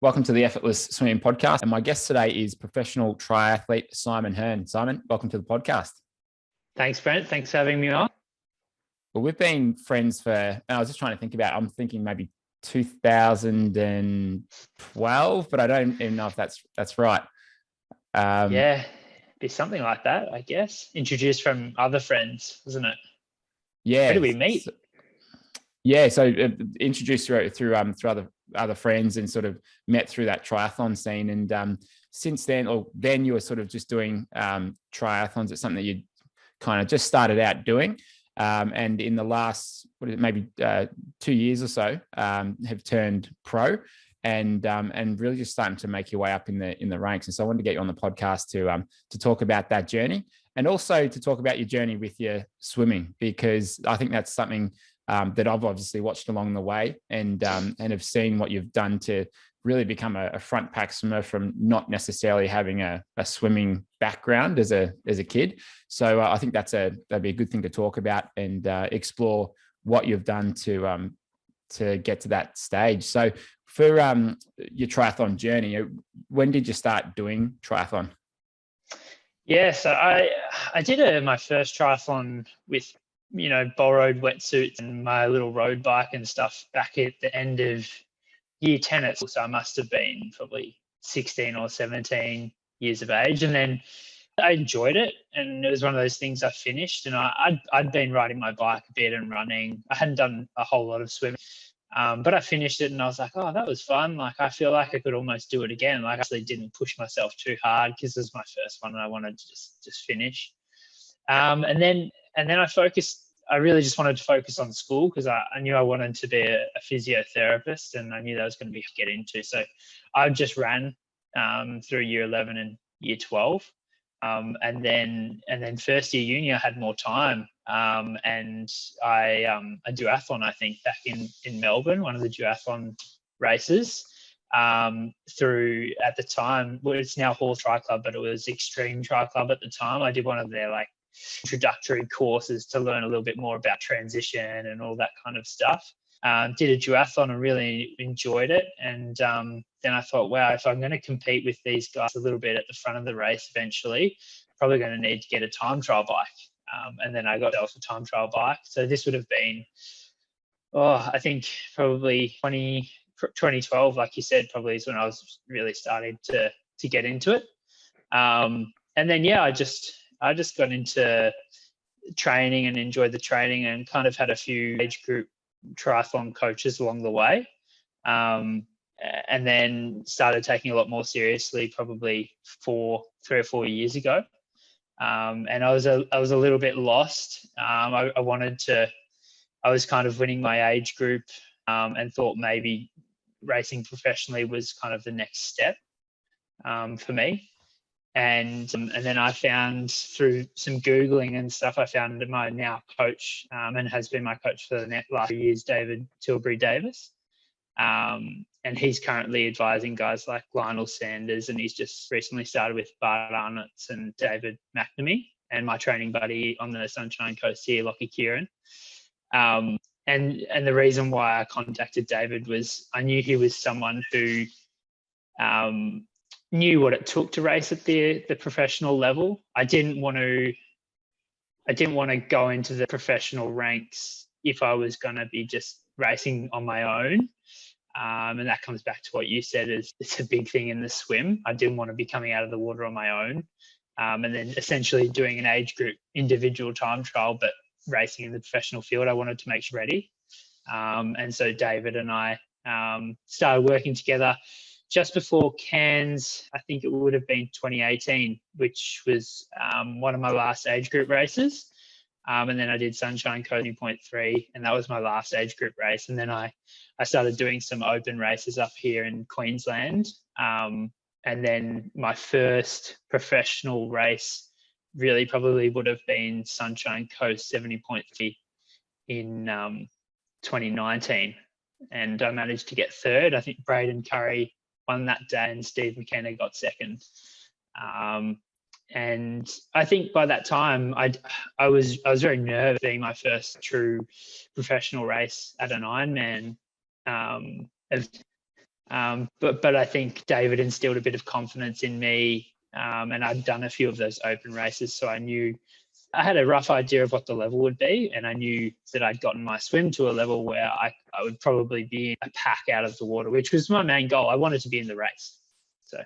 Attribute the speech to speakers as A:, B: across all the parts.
A: Welcome to the Effortless Swimming Podcast. And my guest today is professional triathlete Simon Hearn. Simon, welcome to the podcast.
B: Thanks, Brent. Thanks for having me on.
A: Well, we've been friends I was just trying to think I'm thinking maybe 2012, but I don't even know if that's right.
B: Yeah, be something like that, I guess. Introduced from other friends, wasn't it?
A: Yeah.
B: Where did we meet?
A: So introduced through other friends and sort of met through that triathlon scene. And since then, you were sort of just doing triathlons. It's something that you kind of just started out doing. And in the last, maybe 2 years or so, have turned pro and really just starting to make your way up in the ranks. And so I wanted to get you on the podcast to talk about that journey and also to talk about your journey with your swimming, because I think that's something that I've obviously watched along the way and have seen what you've done to really become a front pack swimmer from not necessarily having a swimming background as a kid. So I think that'd be a good thing to talk about and explore what you've done to get to that stage. So for your triathlon journey, when did you start doing triathlon?
B: Yeah, so I did my first triathlon with borrowed wetsuits and my little road bike and stuff back at the end of year 10 at school. So I must have been probably 16 or 17 years of age. And then I enjoyed it. And it was one of those things I finished. And I'd been riding my bike a bit and running. I hadn't done a whole lot of swimming. But I finished it and I was like, oh, that was fun. Like, I feel like I could almost do it again. Like, I actually didn't push myself too hard because it was my first one and I wanted to just finish. And then I really just wanted to focus on school because I knew I wanted to be a physiotherapist and I knew that was going to be get into. So I just ran through year 11 and year 12. And then first year uni, I had more time. And I a duathlon, I think, back in Melbourne, one of the duathlon races through, at the time, well, it's now Hall Tri Club, but it was Extreme Tri Club at the time. I did one of their introductory courses to learn a little bit more about transition and all that kind of stuff. Did a duathlon and really enjoyed it. And then I thought, wow, if I'm going to compete with these guys a little bit at the front of the race eventually, probably going to need to get a time trial bike. And then I got myself a time trial bike. So this would have been, I think probably 2012, like you said, probably is when I was really starting to get into it. And then, yeah, I just got into training and enjoyed the training and kind of had a few age group triathlon coaches along the way. And then started taking a lot more seriously probably 3 or 4 years ago. And I was a little bit lost. I was kind of winning my age group and thought maybe racing professionally was kind of the next step for me. And then I found through some Googling and stuff, I found my now coach and has been my coach for the last few years, David Tilbury-Davis. And he's currently advising guys like Lionel Sanders, and he's just recently started with Bart Arnott's and David McNamee, and my training buddy on the Sunshine Coast here, Lockie Kieran. And the reason why I contacted David was I knew he was someone who knew what it took to race at the professional level. I didn't want to go into the professional ranks if I was going to be just racing on my own. And that comes back to what you said, is it's a big thing in the swim. I didn't want to be coming out of the water on my own. And then essentially doing an age group individual time trial, but racing in the professional field, I wanted to make sure ready. And so David and I started working together just before Cairns. I think it would have been 2018, which was one of my last age group races. And then I did Sunshine Coast 0.3, and that was my last age group race. And then I started doing some open races up here in Queensland. And then my first professional race really probably would have been Sunshine Coast 70.3 in 2019. And I managed to get third. I think Braden Curry won that day and Steve McKenna got second. And I think by that time, I was very nervous, being my first true professional race at an Ironman. But I think David instilled a bit of confidence in me, and I'd done a few of those open races, so I knew I had a rough idea of what the level would be, and I knew that I'd gotten my swim to a level where I would probably be in a pack out of the water, which was my main goal. I wanted to be in the race. So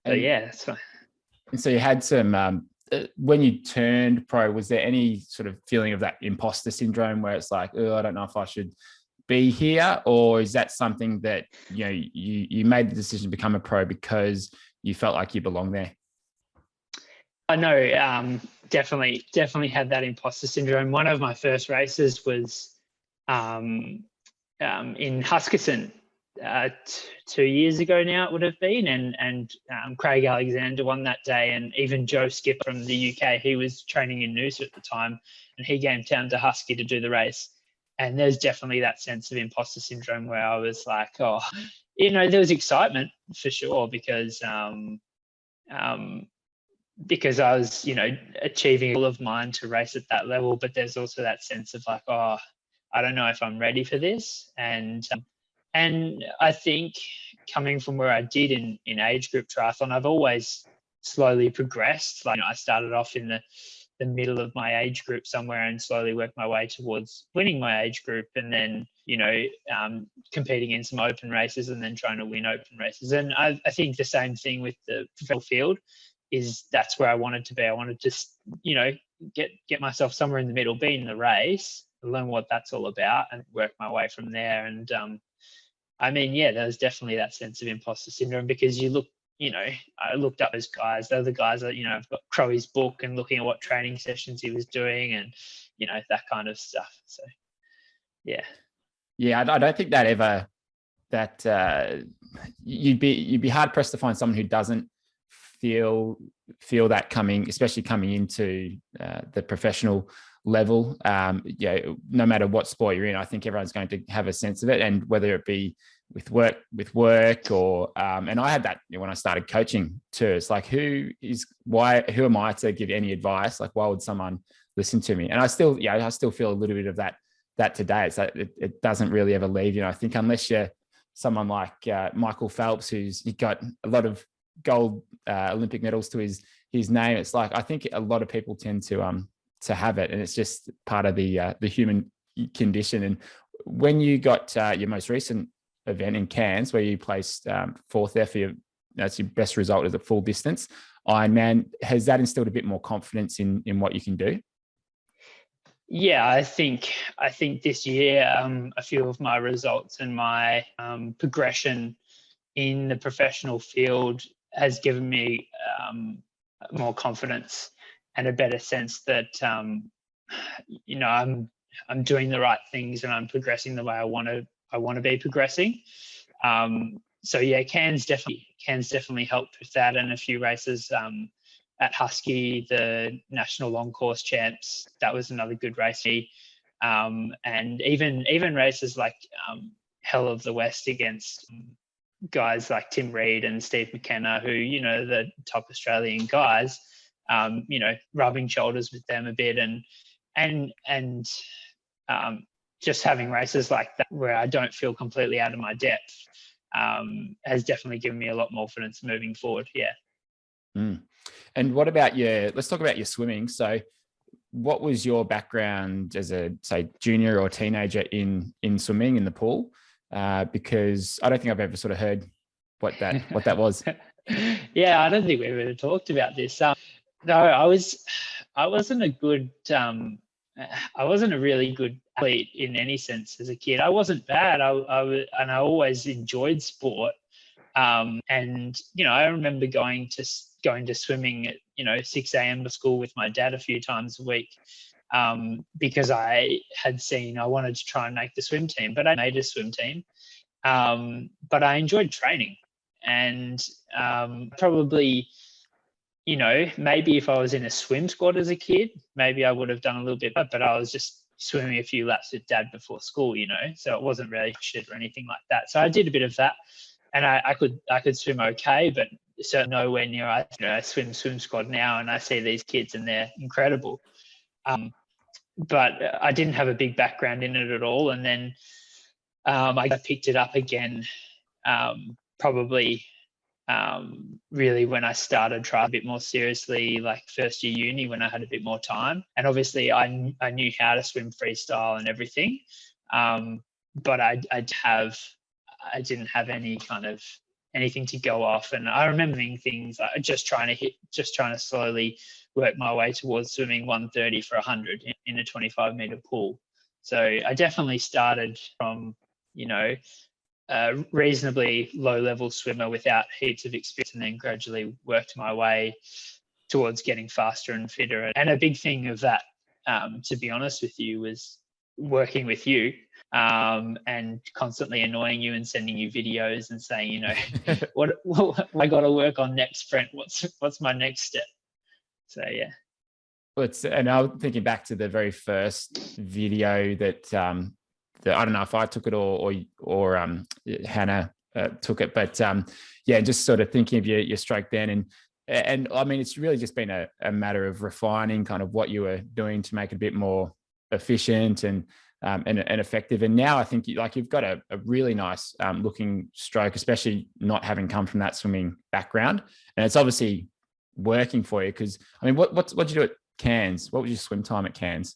B: yeah, that's fine.
A: And so you had some, when you turned pro, was there any sort of feeling of that imposter syndrome where it's like, oh, I don't know if I should be here? Or is that something that, you made the decision to become a pro because you felt like you belong there?
B: I know, definitely had that imposter syndrome. One of my first races was in Huskisson 2 years ago now, it would have been, and Craig Alexander won that day, and even Joe Skipper from the UK, he was training in Noosa at the time, and he came down to Husky to do the race. And there's definitely that sense of imposter syndrome where I was like, oh, there was excitement for sure because I was, achieving a goal of mine to race at that level. But there's also that sense of like, oh, I don't know if I'm ready for this. And I think coming from where I did in age group triathlon, I've always slowly progressed. Like, I started off in the middle of my age group somewhere and slowly worked my way towards winning my age group, and then, competing in some open races and then trying to win open races. And I think the same thing with the professional field is that's where I wanted to be. I wanted to, get myself somewhere in the middle, be in the race, learn what that's all about and work my way from there. And there's definitely that sense of imposter syndrome because you look, I looked up those guys. They're the guys that, I've got Crowy's book and looking at what training sessions he was doing and, that kind of stuff. So, yeah.
A: Yeah, I don't think you'd be hard pressed to find someone who doesn't feel that especially coming into the professional level. No matter what sport you're in, I think everyone's going to have a sense of it, and whether it be with work or and I had that when I started coaching too. It's like, who am I to give any advice? Like, why would someone listen to me? And I still feel a little bit of that today. It's like it doesn't really ever leave. I think unless you're someone like Michael Phelps, who's got a lot of gold Olympic medals to his name, it's like I think a lot of people tend to have it, and it's just part of the human condition. And when you got your most recent event in Cairns, where you placed fourth there that's your best result as a full distance Ironman, has that instilled a bit more confidence in what you can do?
B: Yeah, I think this year a few of my results and my progression in the professional field has given me more confidence and a better sense that I'm doing the right things and I'm progressing the way I want to be progressing. So yeah, Cairns definitely helped with that, and a few races at Husky, the national long course champs, that was another good race. And even races like Hell of the West against guys like Tim Reed and Steve McKenna, who, the top Australian guys, rubbing shoulders with them a bit and just having races like that where I don't feel completely out of my depth has definitely given me a lot more confidence moving forward. Yeah.
A: Mm. And what about let's talk about your swimming. So what was your background as a, say, junior or teenager in swimming in the pool? Because I don't think I've ever sort of heard what that was.
B: Yeah, I don't think we've ever talked about this. No, I wasn't a really good athlete in any sense as a kid. I wasn't bad. I always enjoyed sport. And I remember going to swimming at 6 a.m. to school with my dad a few times a week, because I wanted to try and make the swim team, but I made a swim team. But I enjoyed training, and probably, maybe if I was in a swim squad as a kid, maybe I would have done a little bit, but I was just swimming a few laps with dad before school, so it wasn't really shit or anything like that. So I did a bit of that, and I could swim okay, but certainly nowhere near I swim squad now, and I see these kids and they're incredible. But I didn't have a big background in it at all, and then I picked it up again probably really when I started trying a bit more seriously, like first year uni, when I had a bit more time. And obviously I knew how to swim freestyle and everything, but I didn't have any kind of anything to go off. And I remember things like just trying to slowly work my way towards swimming 130 for 100 in a 25-meter pool. So I definitely started from, a reasonably low-level swimmer without heaps of experience, and then gradually worked my way towards getting faster and fitter. And a big thing of that, to be honest with you, was working with you and constantly annoying you and sending you videos and saying, what I got to work on next, Brent? What's my next step? So yeah.
A: And I'm thinking back to the very first video that I don't know if I took it or Hannah took it, but just sort of thinking of your stroke then, and I mean, it's really just been a matter of refining kind of what you were doing to make it a bit more efficient and effective. And now I think you've got a really nice looking stroke, especially not having come from that swimming background, and it's obviously working for you. Because I mean, what did you do at Cairns? What was your swim time at Cairns?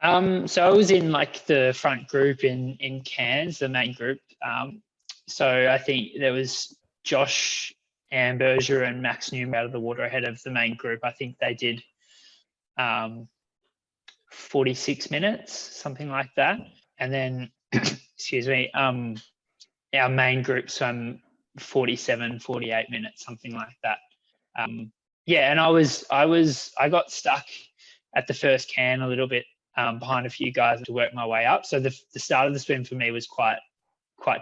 B: So I was in like the front group in Cairns, the main group. So I think there was Josh Amberger and Max Newman out of the water ahead of the main group. I think they did 46 minutes, something like that. And then, excuse me, our main group swam 47, 48 minutes, something like that. And I got stuck at the first can a little bit behind a few guys to work my way up. So the start of the swim for me was quite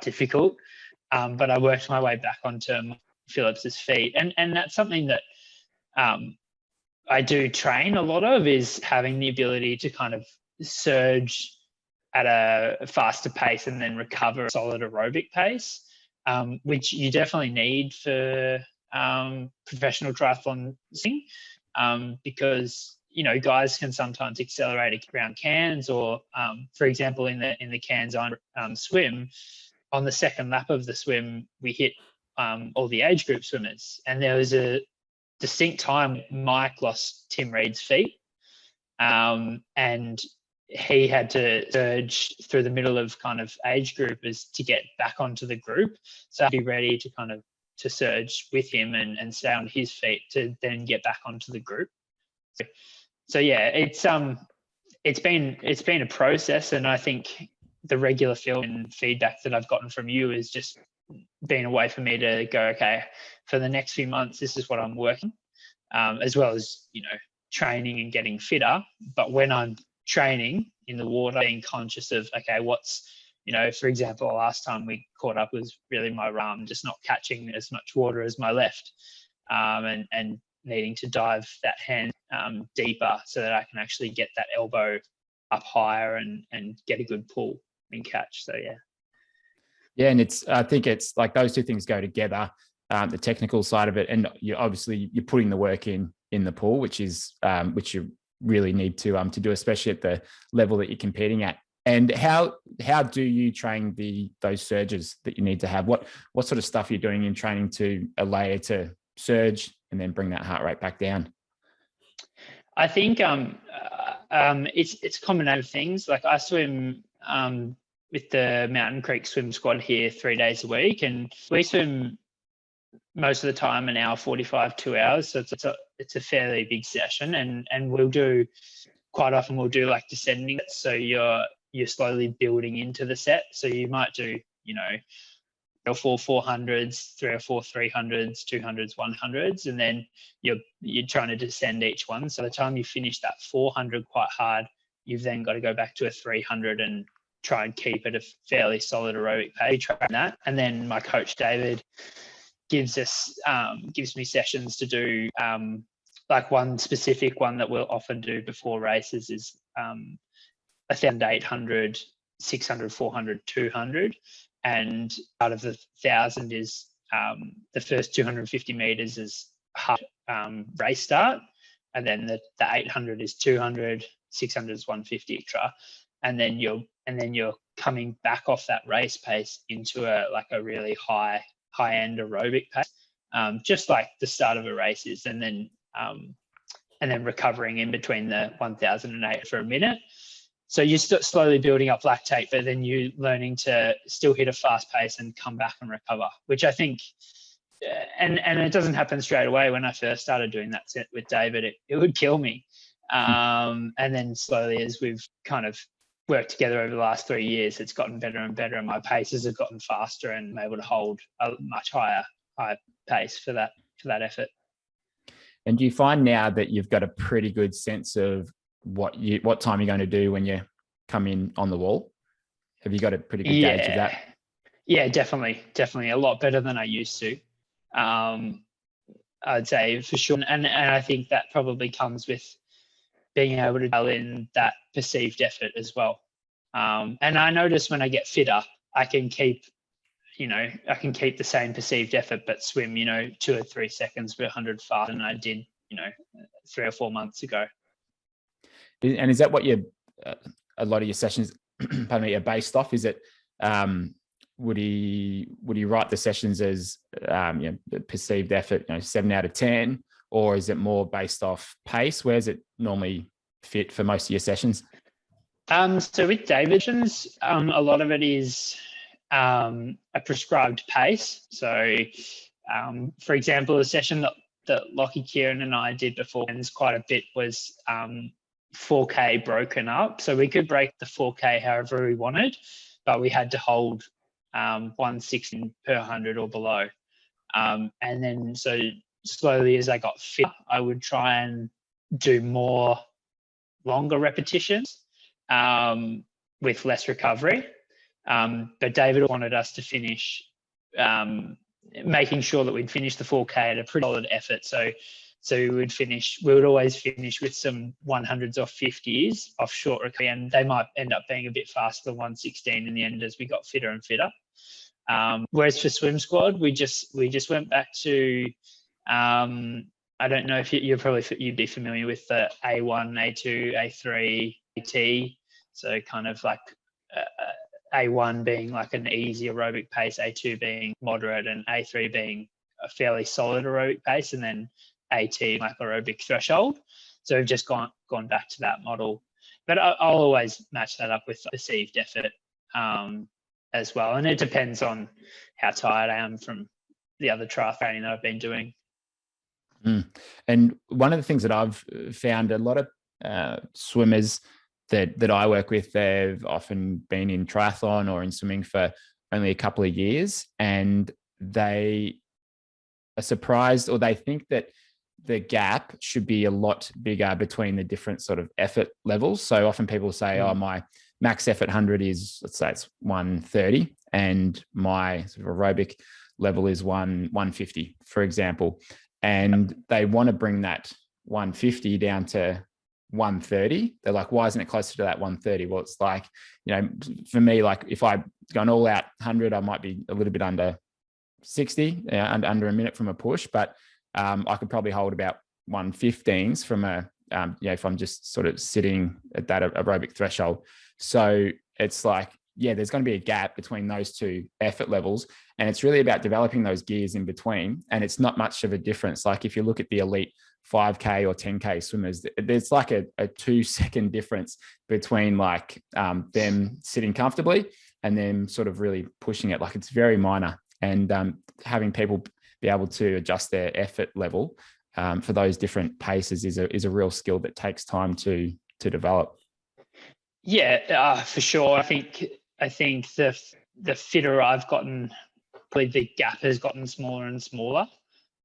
B: difficult, but I worked my way back onto Phillips's feet, and that's something that I do train a lot of, is having the ability to kind of surge at a faster pace and then recover a solid aerobic pace, which you definitely need for professional triathlon swimming, because guys can sometimes accelerate around Cairns, or for example in the Cairns swim, on the second lap of the swim we hit all the age group swimmers, and there was a distinct time Mike lost Tim Reed's feet, and he had to surge through the middle of kind of age groupers to get back onto the group, so I'd be ready to kind of to surge with him and stay on his feet to then get back onto the group. So yeah, it's been a process, and I think the regular film and feedback that I've gotten from you is just been a way for me to go, okay, for the next few months, this is what I'm working, as well as training and getting fitter. But when I'm training in the water, being conscious of, okay, what's for example, last time we caught up was really my right, just not catching as much water as my left, and needing to dive that hand deeper so that I can actually get that elbow up higher and get a good pull and catch. So yeah, and
A: I think it's like those two things go together, the technical side of it, and you're putting the work in the pool, which you really need to do, especially at the level that you're competing at. And how do you train those surges that you need to have? What sort of stuff are you doing in training to allow you to surge and then bring that heart rate back down?
B: I think it's a combination of things. Like I swim with the Mountain Creek Swim Squad here 3 days a week, and we swim most of the time an hour 45, 2 hours. So it's a fairly big session, and we'll do quite often like descending. So you're slowly building into the set. So you might do 3 or 4 400s, 3 or 4 300s, 200s, 100s, and then you're trying to descend each one. So by the time you finish that 400 quite hard, you've then got to go back to a 300 and try and keep at a fairly solid aerobic pace. We train that, and then my coach David gives me sessions to do. Like one specific one that we'll often do before races is 1,800, 600, 400, 200. And out of the 1,000 is the first 250 meters is hard race start, and then the 800 is 200, 600 is 150 extra, and then you're coming back off that race pace into a really high high-end aerobic pace, just like the start of a race is, and then recovering in between the 1,008 for a minute. So you're slowly building up lactate, but then you're learning to still hit a fast pace and come back and recover, which I think, and it doesn't happen straight away. When I first started doing that set with David, it would kill me. And then slowly, as we've kind of worked together over the last 3 years, it's gotten better and better, and my paces have gotten faster, and I'm able to hold a much higher pace for that effort.
A: And do you find now that you've got a pretty good sense of what time you're going to do when you come in on the wall? Have you got a pretty good gauge of that?
B: Yeah, definitely a lot better than I used to. I'd say for sure, and I think that probably comes with being able to dial in that perceived effort as well. And I notice when I get fitter, I can keep the same perceived effort, but swim 2 or 3 seconds per 100 faster than I did 3 or 4 months ago.
A: And is that what a lot of your sessions, pardon me, are based off? Is it would he write the sessions as perceived effort, 7 out of 10, or is it more based off pace? Where's it normally fit for most of your sessions?
B: So with David's, a lot of it is a prescribed pace. So, for example, the session that Lockie, Kieran, and I did before, and quite a bit, was 4K broken up. So we could break the 4K however we wanted, but we had to hold 160 per 100 or below. And then so slowly as I got fit, I would try and do more longer repetitions with less recovery. But David wanted us to finish, making sure that we'd finish the 4K at a pretty solid effort. So we would always finish with some 100s or 50s off short recovery, and they might end up being a bit faster than 116 in the end as we got fitter and fitter. Whereas for Swim Squad, we just went back to, I don't know if you'd be familiar with the A1, A2, A3, AT. So kind of like A1 being like an easy aerobic pace, A2 being moderate, and A3 being a fairly solid aerobic pace, and then AT like aerobic threshold. So we've just gone back to that model, but I'll always match that up with perceived effort as well. And it depends on how tired I am from the other trial training that I've been doing.
A: And one of the things that I've found, a lot of swimmers that I work with, they've often been in triathlon or in swimming for only a couple of years, and they are surprised, or they think that the gap should be a lot bigger between the different sort of effort levels. So often people say, oh, my max effort 100 is, let's say it's 130, and my sort of aerobic level is 150, for example. And they want to bring that 150 down to 130. They're like, why isn't it closer to that 130? Well, it's like, for me, like if I go an all out 100, I might be a little bit under 60, under a minute from a push, but I could probably hold about 115s from if I'm just sort of sitting at that aerobic threshold. So it's like, there's going to be a gap between those two effort levels. And it's really about developing those gears in between. And it's not much of a difference. Like if you look at the elite 5K or 10K swimmers, there's like a 2-second difference between like them sitting comfortably and them sort of really pushing it. Like it's very minor. And having people be able to adjust their effort level for those different paces is a real skill that takes time to develop.
B: Yeah, for sure. I think the fitter I've gotten, probably the gap has gotten smaller and smaller.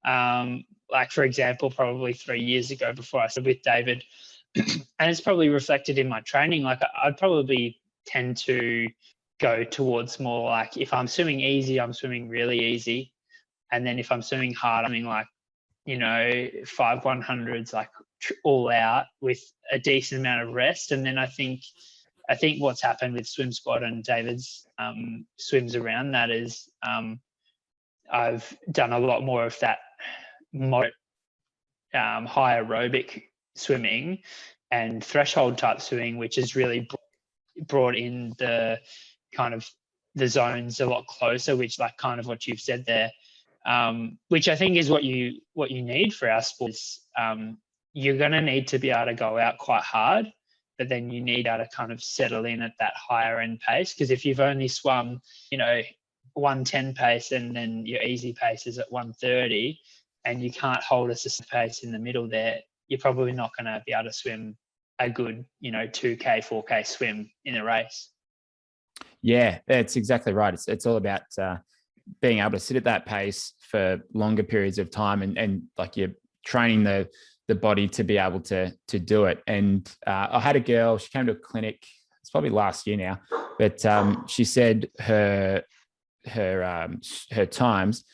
B: Like for example, probably 3 years ago before I started with David, and it's probably reflected in my training. Like I'd probably tend to go towards more like, if I'm swimming easy, I'm swimming really easy. And then if I'm swimming hard, I'm swimming like, 5 100s, like all out with a decent amount of rest. And then I think what's happened with Swim Squad and David's swims around that is I've done a lot more of that moderate, high aerobic swimming and threshold type swimming, which has really brought in the kind of the zones a lot closer, which like kind of what you've said there, which I think is what you need for our sports. You're going to need to be able to go out quite hard, but then you need to kind of settle in at that higher end pace. Because if you've only swum, 110 pace and then your easy pace is at 130 and you can't hold a sustained pace in the middle there, you're probably not going to be able to swim a good, 2K, 4K swim in a race.
A: Yeah, that's exactly right. It's all about being able to sit at that pace for longer periods of time and like you're training the body to be able to do it. And I had a girl, she came to a clinic, it's probably last year now, but she said her times,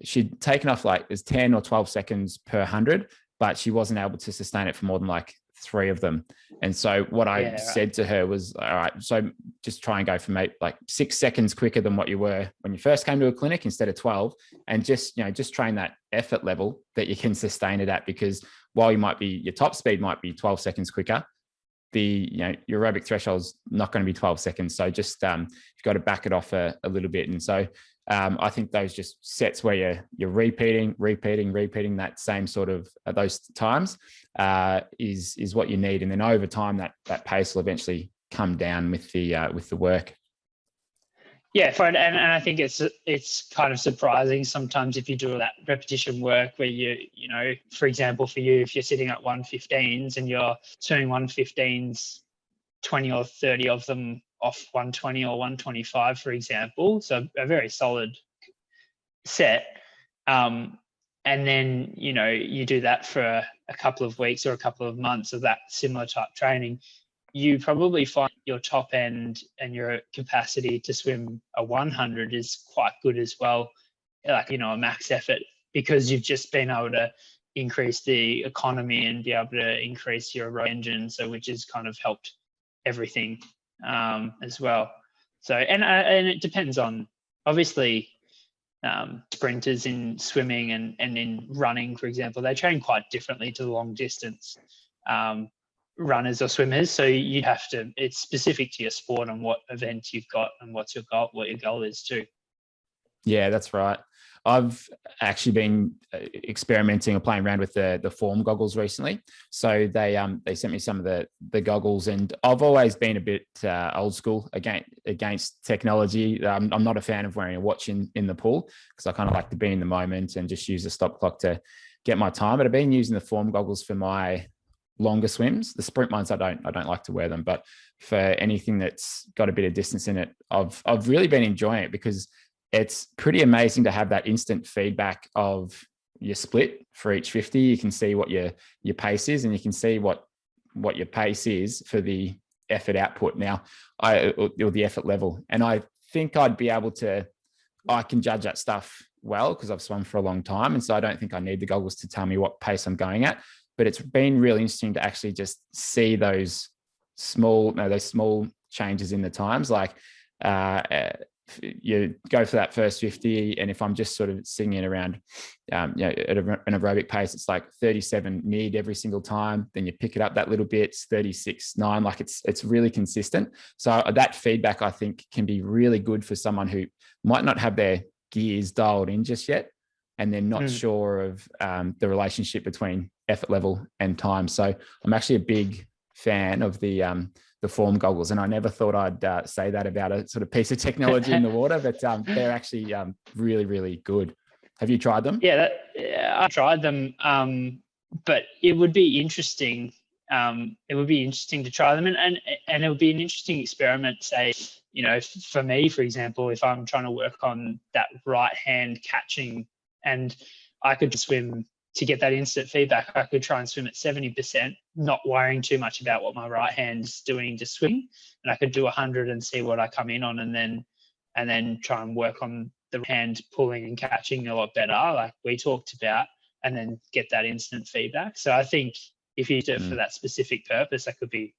A: she'd taken off like there's 10 or 12 seconds per 100, but she wasn't able to sustain it for more than like 3 of them. And so what I said to her was, all right, so just try and go for like 6 seconds quicker than what you were when you first came to a clinic instead of 12, and just train that effort level that you can sustain it at, because while your top speed might be 12 seconds quicker, your aerobic threshold is not going to be 12 seconds. So just you've got to back it off a little bit. And so I think those just sets where you're repeating that same sort of those times is what you need. And then over time that pace will eventually come down with the work.
B: Yeah, and I think it's kind of surprising sometimes if you do that repetition work where for example, for you, if you're sitting at 115s and you're doing 115s, 20 or 30 of them off 120 or 125, for example, so a very solid set. And then, you do that for a couple of weeks or a couple of months of that similar type training, you probably find your top end and your capacity to swim a 100 is quite good as well, like, a max effort, because you've just been able to increase the economy and be able to increase your engine, so which has kind of helped everything as well. So, and it depends on, obviously, sprinters in swimming and in running, for example, they train quite differently to the long distance runners or swimmers. So you have to, it's specific to your sport and what event you've got and what your goal is too.
A: Yeah, that's right. I've actually been experimenting or playing around with the form goggles recently. So they sent me some of the goggles, and I've always been a bit old school against technology. I'm not a fan of wearing a watch in the pool, because I kind of like to be in the moment and just use the stop clock to get my time. But I've been using the form goggles for my longer swims. The sprint ones, I don't like to wear them, but for anything that's got a bit of distance in it, I've really been enjoying it, because it's pretty amazing to have that instant feedback of your split for each 50. You can see what your pace is, and you can see what your pace is for the effort output now, or the effort level. And I think I can judge that stuff well, because I've swum for a long time. And so I don't think I need the goggles to tell me what pace I'm going at. But it's been really interesting to actually just see those small changes in the times. Like you go for that first 50, and if I'm just sort of singing around, at an aerobic pace, it's like 37 mid every single time. Then you pick it up that little bit, it's 36.9. Like it's really consistent. So that feedback, I think, can be really good for someone who might not have their gears dialed in just yet, and they're not sure of the relationship between effort level and time. So I'm actually a big fan of the form goggles, and I never thought I'd say that about a sort of piece of technology in the water, but they're actually really, really good. Have you tried them?
B: Yeah, I tried them, but it would be interesting. It would be interesting to try them, and it would be an interesting experiment. Say, for me, for example, if I'm trying to work on that right hand catching, and I could swim to get that instant feedback, I could try and swim at 70%, not worrying too much about what my right hand's doing to swim, and I could do 100 and see what I come in on, and then try and work on the hand pulling and catching a lot better, like we talked about, and then get that instant feedback. So I think if you do it for that specific purpose, that could be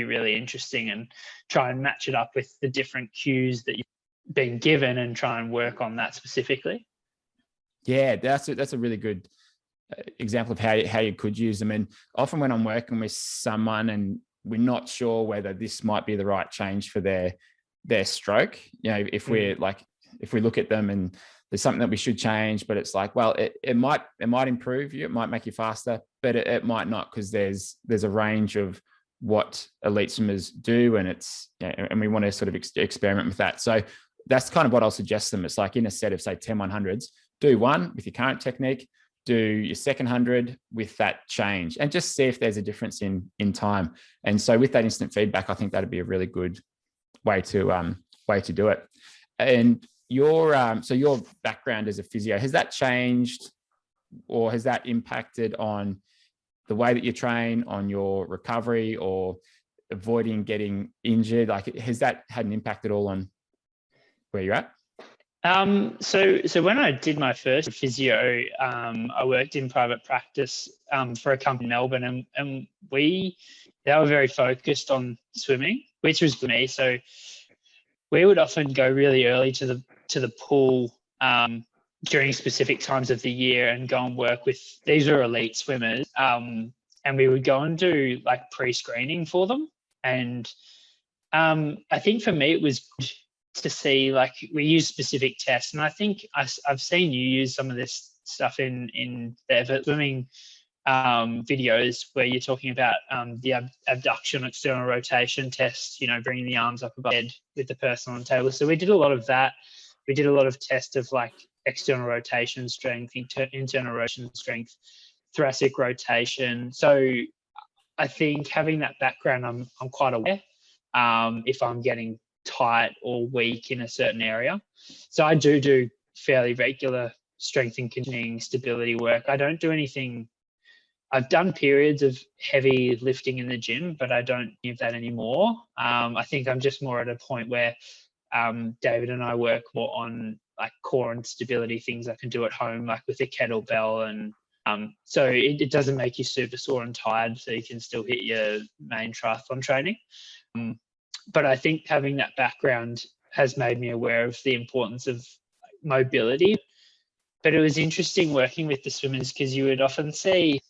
B: really interesting, and try and match it up with the different cues that you've been given and try and work on that specifically.
A: Yeah, that's a really good example of how you could use them. And often when I'm working with someone and we're not sure whether this might be the right change for their their stroke. If we're like, if we look at them and there's something that we should change, but it's like, well, it might improve you, it might make you faster, but it might not, because there's a range of what elite swimmers do, and and we want to sort of experiment with that. So that's kind of what I'll suggest them. It's like, in a set of say 10 100s, do one with your current technique, do your second 100 with that change, and just see if there's a difference in time. And so with that instant feedback, I think that'd be a really good way to do it. And your background as a physio, has that changed, or has that impacted on the way that you train, on your recovery, or avoiding getting injured? Like, has that had an impact at all on where you're at?
B: So when I did my first physio, I worked in private practice for a company in Melbourne, and they were very focused on swimming, which was for me. So we would often go really early to the pool during specific times of the year and go and work with, these are elite swimmers, and we would go and do like pre-screening for them. And I think for me it was good to see, like, we use specific tests, and I think I've seen you use some of this stuff in the swimming videos where you're talking about the abduction, external rotation test, bringing the arms up above head with the person on the table. So we did a lot of that. We did a lot of tests of like external rotation strength, internal rotation strength, thoracic rotation. So I think having that background, I'm quite aware if I'm getting tight or weak in a certain area. So I do fairly regular strength and conditioning, stability work. I don't do anything. I've done periods of heavy lifting in the gym, but I don't give that anymore. I think I'm just more at a point where David and I work more on like core and stability things I can do at home, like with a kettlebell, and so it doesn't make you super sore and tired, so you can still hit your main triathlon training. But I think having that background has made me aware of the importance of mobility. But it was interesting working with the swimmers, because you would often see,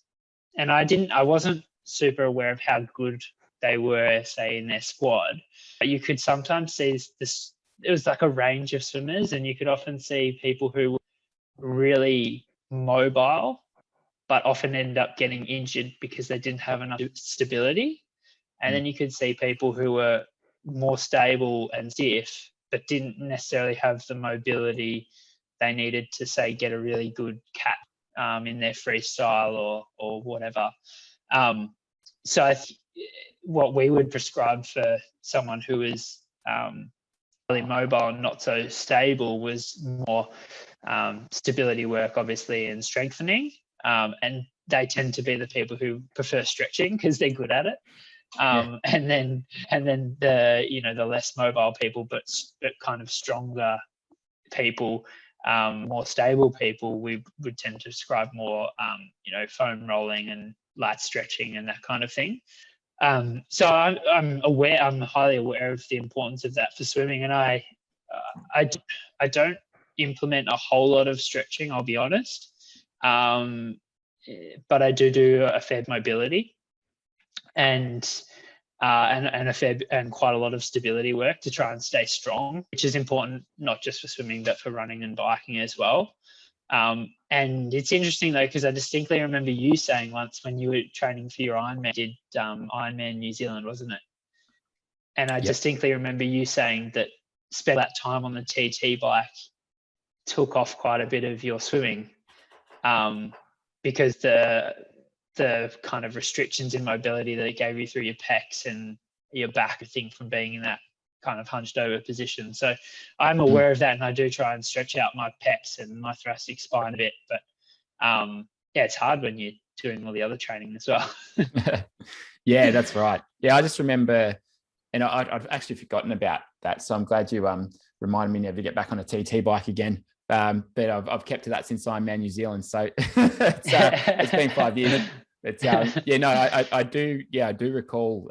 B: and I wasn't super aware of how good they were, say, in their squad, but you could sometimes see this, it was like a range of swimmers, and you could often see people who were really mobile, but often end up getting injured because they didn't have enough stability. And then you could see people who were more stable and stiff, but didn't necessarily have the mobility they needed to, say, get a really good cat in their freestyle or whatever. So what we would prescribe for someone who is really mobile and not so stable was more stability work, obviously, and strengthening. And they tend to be the people who prefer stretching because they're good at it. And then the less mobile people, but kind of stronger people, more stable people, we would tend to prescribe more, foam rolling and light stretching and that kind of thing. So I'm highly aware of the importance of that for swimming, and I don't implement a whole lot of stretching, I'll be honest, but I do a fair mobility and quite a lot of stability work to try and stay strong, which is important not just for swimming but for running and biking as well. And it's interesting though, because I distinctly remember you saying once when you were training for your Ironman, did Ironman New Zealand, wasn't it? And I distinctly remember you saying that spend that time on the TT bike took off quite a bit of your swimming, because the kind of restrictions in mobility that it gave you through your pecs and your back, I think, from being in that kind of hunched over position. So I'm aware of that, and I do try and stretch out my pecs and my thoracic spine a bit, but it's hard when you're doing all the other training as well.
A: Yeah, that's right. Yeah, I just remember, and I've actually forgotten about that, so I'm glad you reminded me never to get back on a TT bike again. But I've kept to that since Ironman New Zealand, so it's been 5 years. But I do recall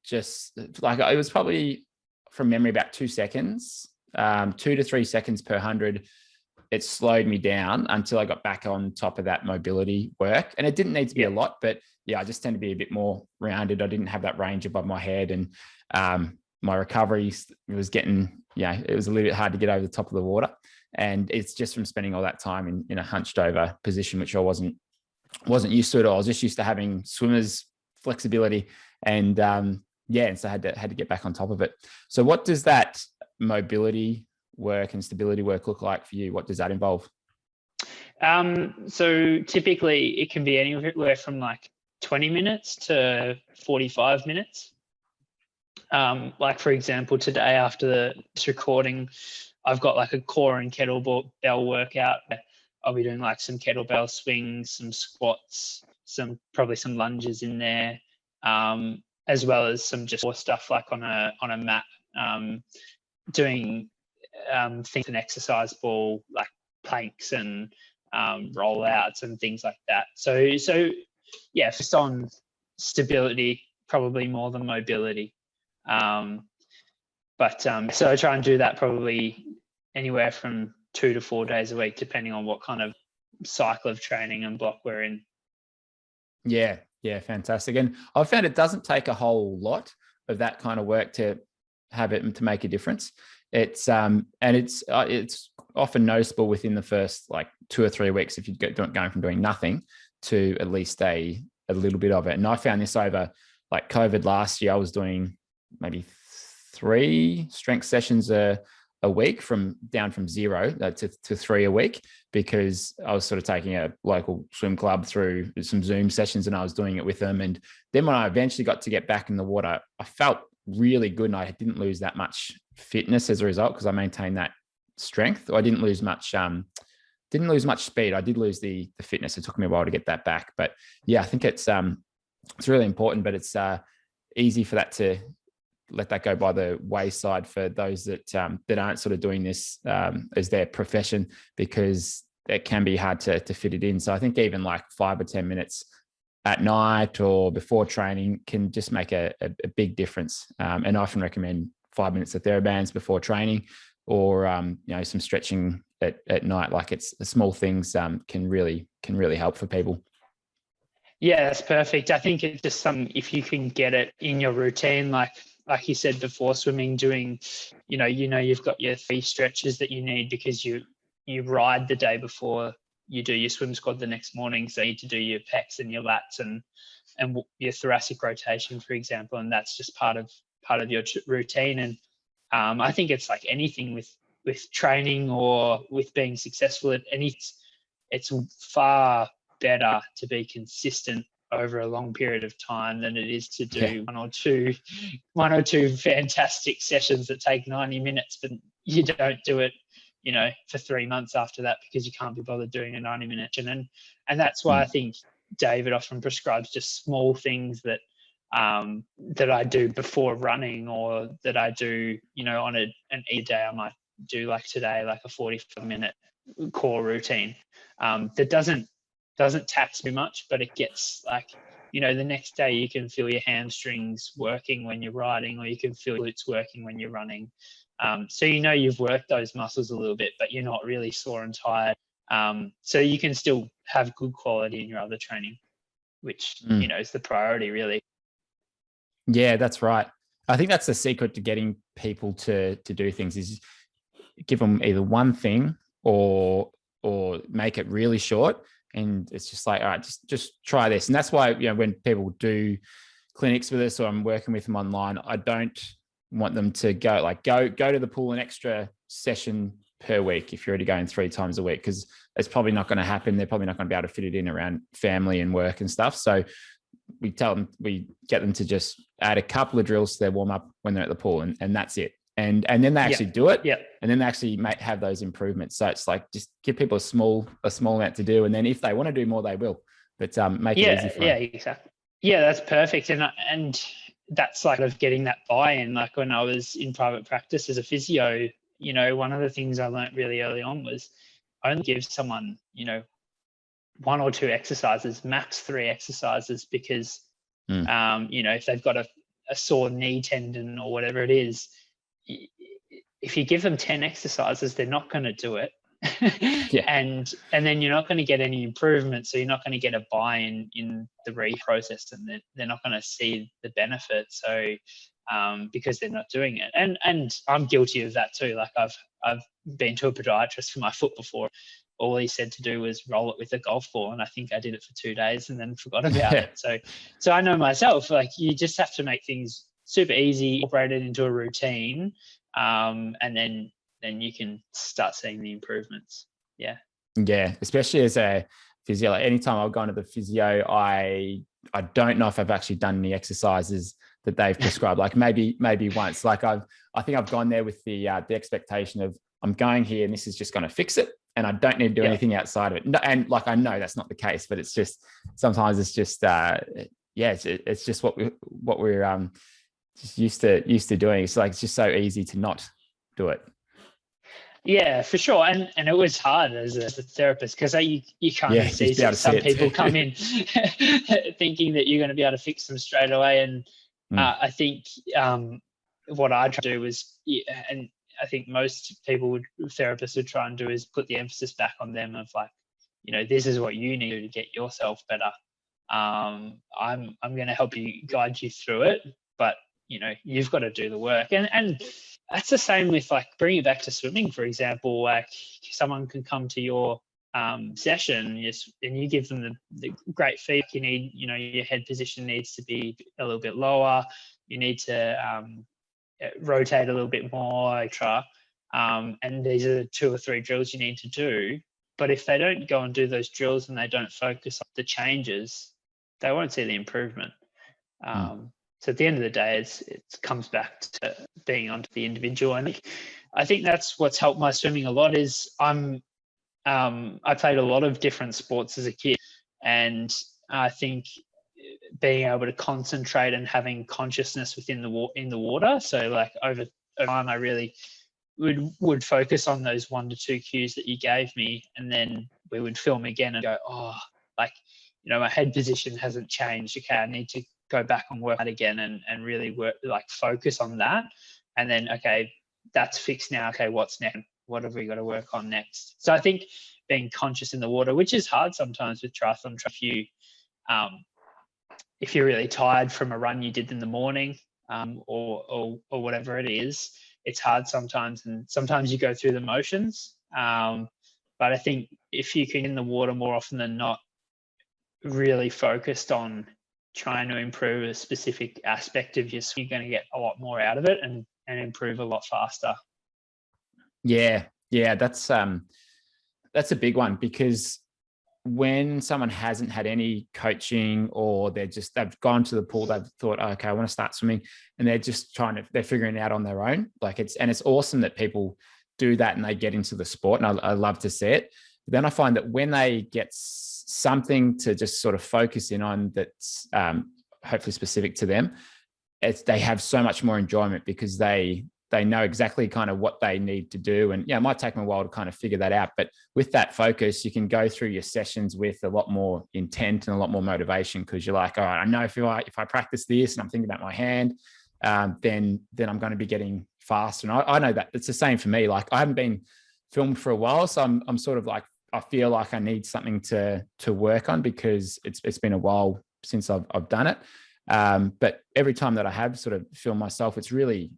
A: just like it was probably from memory about 2 seconds, 2 to 3 seconds per 100. It slowed me down until I got back on top of that mobility work, and it didn't need to be a lot, but I just tend to be a bit more rounded. I didn't have that range above my head, and my recovery was getting, it was a little bit hard to get over the top of the water. And it's just from spending all that time in a hunched over position, which I wasn't used to at all. I was just used to having swimmers flexibility, and and so I had to get back on top of it. So what does that mobility work and stability work look like for you? What does that involve?
B: So typically it can be anywhere from like 20 minutes to 45 minutes. Like for example, today after this recording, I've got like a core and kettlebell workout. I'll be doing like some kettlebell swings, some squats, probably some lunges in there, as well as some just more stuff like on a mat, doing things an exercise ball like planks and rollouts and things like that. So yeah, just on stability probably more than mobility. So I try and do that probably anywhere from 2 to 4 days a week, depending on what kind of cycle of training and block we're in.
A: Yeah, fantastic. And I've found it doesn't take a whole lot of that kind of work to have it to make a difference. It's often noticeable within the first like 2 or 3 weeks if you're going from doing nothing to at least a little bit of it. And I found this over like COVID last year. I was doing maybe 3 strength sessions a week down from 0 to 3 a week, because I was sort of taking a local swim club through some Zoom sessions and I was doing it with them. And then when I eventually got to get back in the water, I felt really good, and I didn't lose that much fitness as a result because I maintained that strength. I didn't lose much speed. I did lose the fitness. It took me a while to get that back. But yeah, I think it's really important, but it's easy for that to let that go by the wayside for those that aren't sort of doing this as their profession, because it can be hard to fit it in. So I think even like 5 or 10 minutes at night or before training can just make a big difference. And I often recommend 5 minutes of TheraBands before training, or some stretching at night. Like it's small things can really help for people.
B: Yeah, that's perfect. I think it's just if you can get it in your routine, like you said before swimming, doing, you've got your 3 stretches that you need because you ride the day before you do your swim squad the next morning. So you need to do your pecs and your lats and your thoracic rotation, for example. And that's just part of your routine. And I think it's like anything with training or with being successful at it's far better to be consistent over a long period of time than it is to do one or two fantastic sessions that take 90 minutes, but you don't do it, for 3 months after that because you can't be bothered doing a 90-minute. And that's why I think David often prescribes just small things that I do before running, or that I do, on an either day. I might do like today, like a 45-minute core routine that doesn't tax too much, but it gets like, the next day you can feel your hamstrings working when you're riding, or you can feel your glutes working when you're running. So you've worked those muscles a little bit, but you're not really sore and tired. So you can still have good quality in your other training, which, is the priority really.
A: Yeah, that's right. I think that's the secret to getting people to do things, is give them either one thing or make it really short. And it's just like, all right, just try this. And that's why, when people do clinics with us or I'm working with them online, I don't want them to go to the pool an extra session per week if you're already going 3 times a week, because it's probably not going to happen. They're probably not going to be able to fit it in around family and work and stuff. So we get them to just add a couple of drills to their warm up when they're at the pool, and that's it. And then they actually do it.
B: Yeah.
A: And then they actually have those improvements. So it's like, just give people a small amount to do. And then if they want to do more, they will, but make it easy for them.
B: Yeah, exactly. Yeah, that's perfect. And that's like of getting that buy-in. Like when I was in private practice as a physio, one of the things I learned really early on was only give someone, 1 or 2 exercises, max 3 exercises, because, if they've got a sore knee tendon or whatever it is, if you give them 10 exercises, they're not going to do it.
A: Yeah.
B: And then you're not going to get any improvement. So you're not going to get a buy-in in the process, and they're not going to see the benefit. So because they're not doing it. And I'm guilty of that too. Like I've been to a podiatrist for my foot before. All he said to do was roll it with a golf ball, and I think I did it for 2 days and then forgot about it. So I know myself, like, you just have to make things super easy, incorporate it into a routine, and then you can start seeing the improvements. Yeah,
A: especially as a physio. Like, anytime I've gone to the physio, I don't know if I've actually done any exercises that they've prescribed. Like maybe once. Like I think I've gone there with the expectation of, I'm going here and this is just going to fix it, and I don't need to do anything outside of it. And like, I know that's not the case, but it's just, sometimes it's just it's just what we're just used to doing. It's like, it's just so easy to not do it.
B: Yeah, for sure. And it was hard as a therapist, because you can't see some people come in thinking that you're going to be able to fix them straight away. And I think what I try to do is, and I think most therapists would try and do, is put the emphasis back on them of like, this is what you need to do to get yourself better. I'm going to help you, guide you through it, but you've got to do the work. And that's the same with, like, bringing it back to swimming, for example. Like, someone can come to your session, and you give them the great feedback. You need, your head position needs to be a little bit lower. You need to rotate a little bit more, etc. And these are 2 or 3 drills you need to do. But if they don't go and do those drills and they don't focus on the changes, they won't see the improvement. So at the end of the day, it comes back to being onto the individual. And I think that's what's helped my swimming a lot. Is I played a lot of different sports as a kid, and I think being able to concentrate and having consciousness within the water. So like over time, I really would focus on those 1 to 2 cues that you gave me, and then we would film again and go, my head position hasn't changed. Okay, I need to go back and work that again, and really work, like, focus on that. And then, okay, that's fixed now. Okay, what's next? What have we got to work on next? So I think being conscious in the water, which is hard sometimes with triathlon, if you're really tired from a run you did in the morning, or whatever it is, it's hard sometimes, and sometimes you go through the motions. But I think if you can, in the water more often than not, really focused on trying to improve a specific aspect of your swim, you're going to get a lot more out of it and improve a lot faster.
A: Yeah, that's a big one, because when someone hasn't had any coaching, or they've gone to the pool, they've thought, okay, I want to start swimming, and they're just they're figuring it out on their own. Like, it's awesome that people do that and they get into the sport, and I love to see it. But then I find that when they get something to just sort of focus in on that's hopefully specific to them, they have so much more enjoyment, because they know exactly kind of what they need to do. And it might take them a while to kind of figure that out, but with that focus, you can go through your sessions with a lot more intent and a lot more motivation, because you're like, all right, I know if I practice this and I'm thinking about my hand, then I'm going to be getting faster. And I know that it's the same for me. Like, I haven't been filmed for a while, so I'm sort of like, I feel like I need something to work on, because it's been a while since I've done it. But every time that I have sort of filmed myself, it's really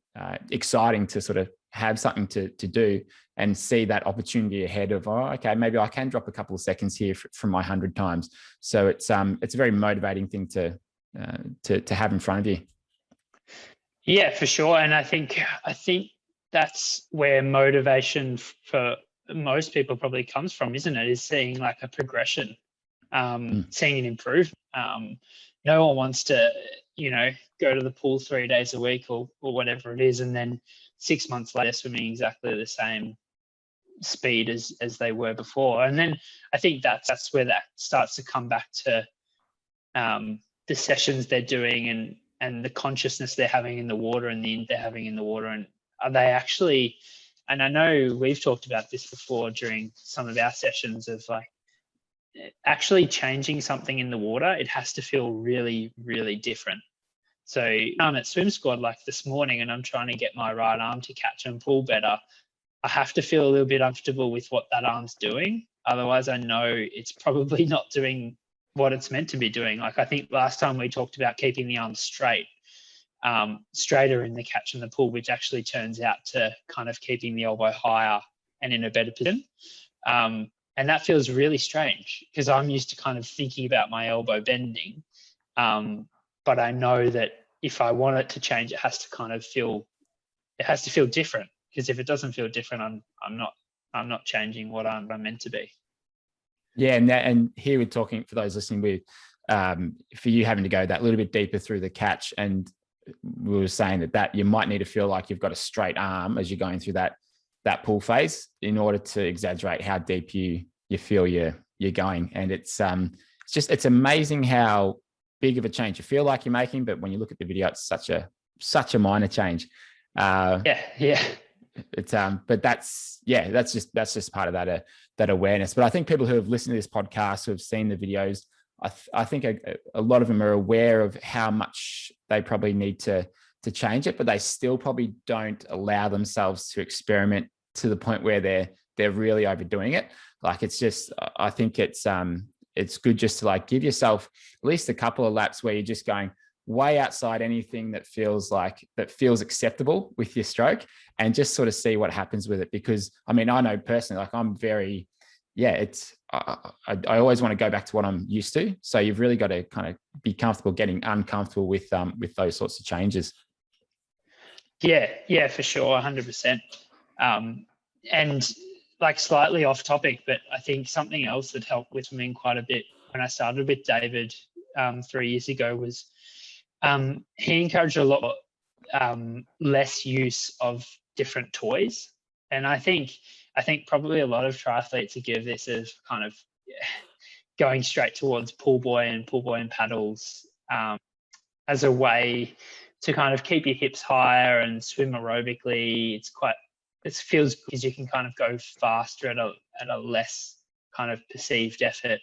A: exciting to sort of have something to do and see that opportunity ahead of, okay, maybe I can drop a couple of seconds here from my 100 times. So it's a very motivating thing to have in front of you.
B: Yeah, for sure. And I think that's where motivation for most people probably comes from, isn't it? Is seeing like a progression, seeing an improvement. No one wants to, go to the pool 3 days a week or whatever it is, and then 6 months later swimming exactly the same speed as they were before. And then I think that's where that starts to come back to the sessions they're doing and the consciousness they're having in the water and they're having in the water. And are they actually, and I know we've talked about this before during some of our sessions, of like, actually changing something in the water, it has to feel really, really different. So I'm at Swim Squad like this morning, and I'm trying to get my right arm to catch and pull better. I have to feel a little bit comfortable with what that arm's doing. Otherwise, I know it's probably not doing what it's meant to be doing. Like, I think last time we talked about keeping the arm straight. straighter in the catch and the pull, which actually turns out to kind of keeping the elbow higher and in a better position. And that feels really strange because I'm used to kind of thinking about my elbow bending. But I know that if I want it to change, it has to feel different, because if it doesn't feel different, I'm not changing what I'm meant to be.
A: Yeah, and here we're talking, for those listening, with for you having to go that little bit deeper through the catch, and we were saying that you might need to feel like you've got a straight arm as you're going through that pull phase in order to exaggerate how deep you feel you're going. And it's amazing how big of a change you feel like you're making, but when you look at the video, it's such a minor change.
B: Yeah.
A: It's but that's just part of that awareness. But I think people who have listened to this podcast, who have seen the videos, I think a lot of them are aware of how much they probably need to change it, but they still probably don't allow themselves to experiment to the point where they're really overdoing it. Like, it's just, I think it's good just to like give yourself at least a couple of laps where you're just going way outside anything that feels acceptable with your stroke, and just sort of see what happens with it. Because I mean, I know personally, like I'm very, I always want to go back to what I'm used to. So you've really got to kind of be comfortable getting uncomfortable with those sorts of changes.
B: Yeah, for sure, 100%. And like slightly off topic, but I think something else that helped with swimming quite a bit when I started with David 3 years ago was he encouraged a lot less use of different toys. And I think probably a lot of triathletes give this as kind of going straight towards pull buoy and paddles as a way to kind of keep your hips higher and swim aerobically. It feels good because you can kind of go faster at a less kind of perceived effort.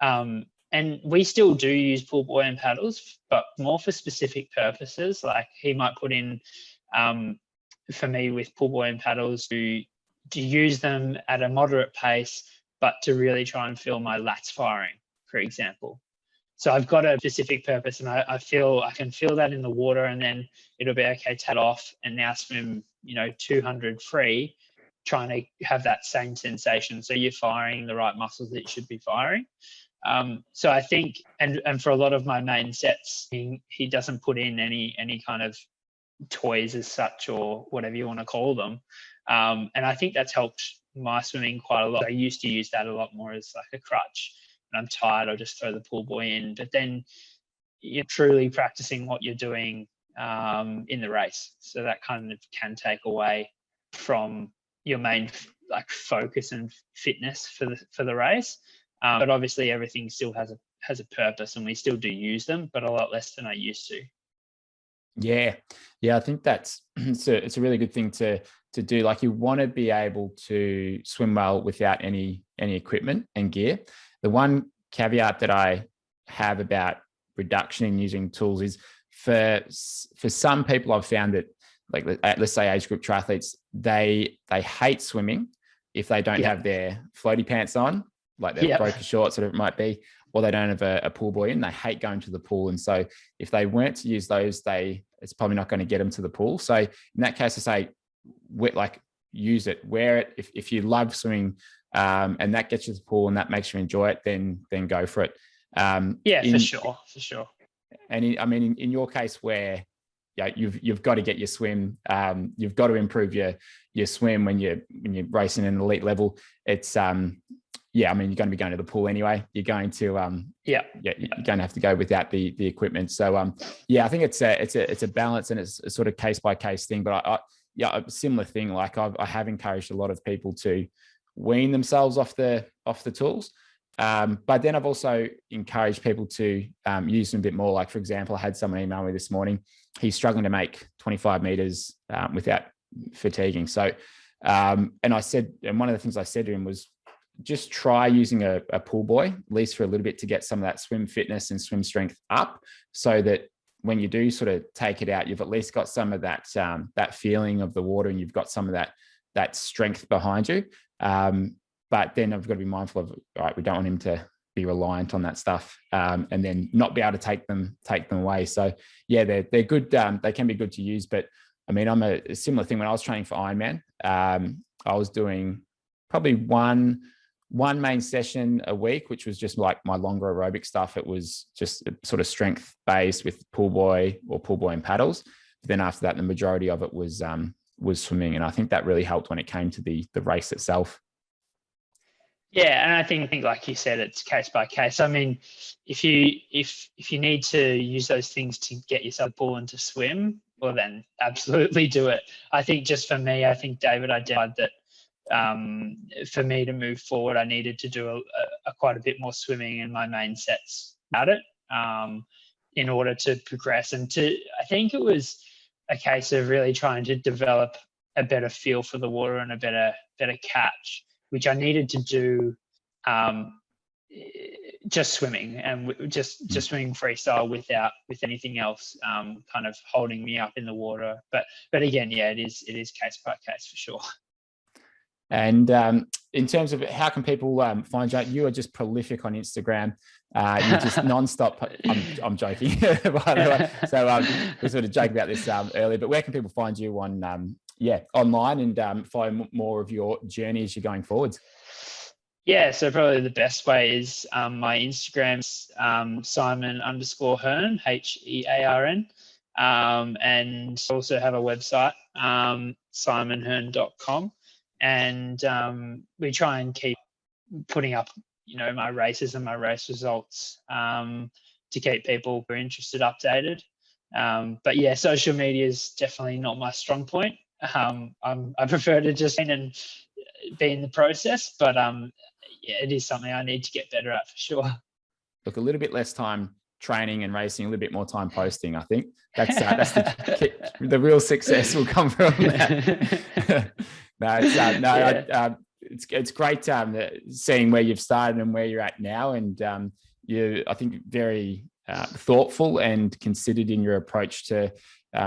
B: And we still do use pull buoy and paddles, but more for specific purposes. Like he might put in, for me with pull buoy and paddles, to use them at a moderate pace, but to really try and feel my lats firing, for example. So I've got a specific purpose, and I can feel that in the water, and then it'll be okay, take off and now swim, 200 free, trying to have that same sensation. So you're firing the right muscles that you should be firing. So I think, and for a lot of my main sets, he doesn't put in any kind of toys as such, or whatever you want to call them. And I think that's helped my swimming quite a lot. I used to use that a lot more as like a crutch. And I'm tired, I'll just throw the pull buoy in. But then you're truly practicing what you're doing in the race. So that kind of can take away from your main like focus and fitness for the race. But obviously everything still has a purpose, and we still do use them, but a lot less than I used to.
A: Yeah. I think it's a really good thing to do. Like, you want to be able to swim well without any equipment and gear. The one caveat that I have about reduction in using tools is for some people, I've found that, like, let's say age group triathletes, they hate swimming if they don't have their floaty pants on, like their broken shorts, whatever it might be, or they don't have a pool buoy in. They hate going to the pool. And so if they weren't to use those, it's probably not going to get them to the pool. So in that case, I say, use it, wear it. If you love swimming and that gets you to the pool and that makes you enjoy it, then go for it.
B: For sure.
A: And in your case, where you've got to get your swim, you've got to improve your swim when you're racing at an elite level. It's you're going to be going to the pool anyway. You're going to you're going to have to go without the equipment. So I think it's a balance, and it's a sort of case by case thing. But a similar thing. Like, I have encouraged a lot of people to wean themselves off the tools. But then I've also encouraged people to use them a bit more. Like, for example, I had someone email me this morning. He's struggling to make 25 meters without fatiguing. So, and one of the things I said to him was, just try using a pull buoy, at least for a little bit, to get some of that swim fitness and swim strength up, so that when you do sort of take it out, you've at least got some of that feeling of the water, and you've got some of that strength behind you. But then I've got to be mindful of, all right, we don't want him to be reliant on that stuff, and then not be able to take them away. So yeah, they're good. They can be good to use. But I mean, I'm a similar thing when I was training for Ironman. I was doing probably one main session a week, which was just like my longer aerobic stuff. It was just sort of strength based with pull buoy and paddles. But then after that, the majority of it was swimming, and I think that really helped when it came to the race itself.
B: Yeah, and I think like you said, it's case by case. I mean, if you need to use those things to get yourself born to swim, well then absolutely do it. I think just for me, I think David identified that for me to move forward, I needed to do a quite a bit more swimming in my main sets at it in order to progress. And I think it was a case of really trying to develop a better feel for the water and a better catch, which I needed to do just swimming and just swimming freestyle with anything else kind of holding me up in the water. But again, yeah, it is case by case for sure.
A: And in terms of how can people find you? You are just prolific on Instagram. You're just nonstop. I'm joking, by the way. So we sort of joked about this earlier. But where can people find you on online and follow more of your journey as you're going forwards?
B: Yeah, so probably the best way is my Instagram's Simon _Hearn, HEARN, and also have a website, simonhearn.com. And we try and keep putting up, my races and my race results to keep people who are interested updated. But yeah, social media is definitely not my strong point. I prefer to just and be in the process, but yeah, it is something I need to get better at for sure.
A: Look, a little bit less time training and racing, a little bit more time posting. I think that's the real success will come from that. It's great seeing where you've started and where you're at now, and you're, I think, very thoughtful and considered in your approach to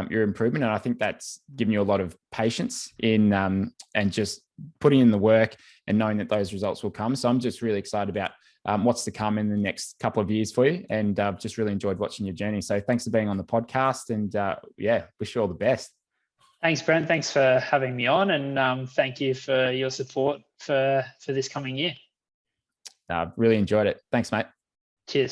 A: your improvement. And I think that's given you a lot of patience in and just putting in the work and knowing that those results will come. So I'm just really excited about what's to come in the next couple of years for you, and just really enjoyed watching your journey. So thanks for being on the podcast, and wish you all the best.
B: Thanks, Brent. Thanks for having me on, and thank you for your support for this coming year.
A: Really enjoyed it. Thanks, mate.
B: Cheers.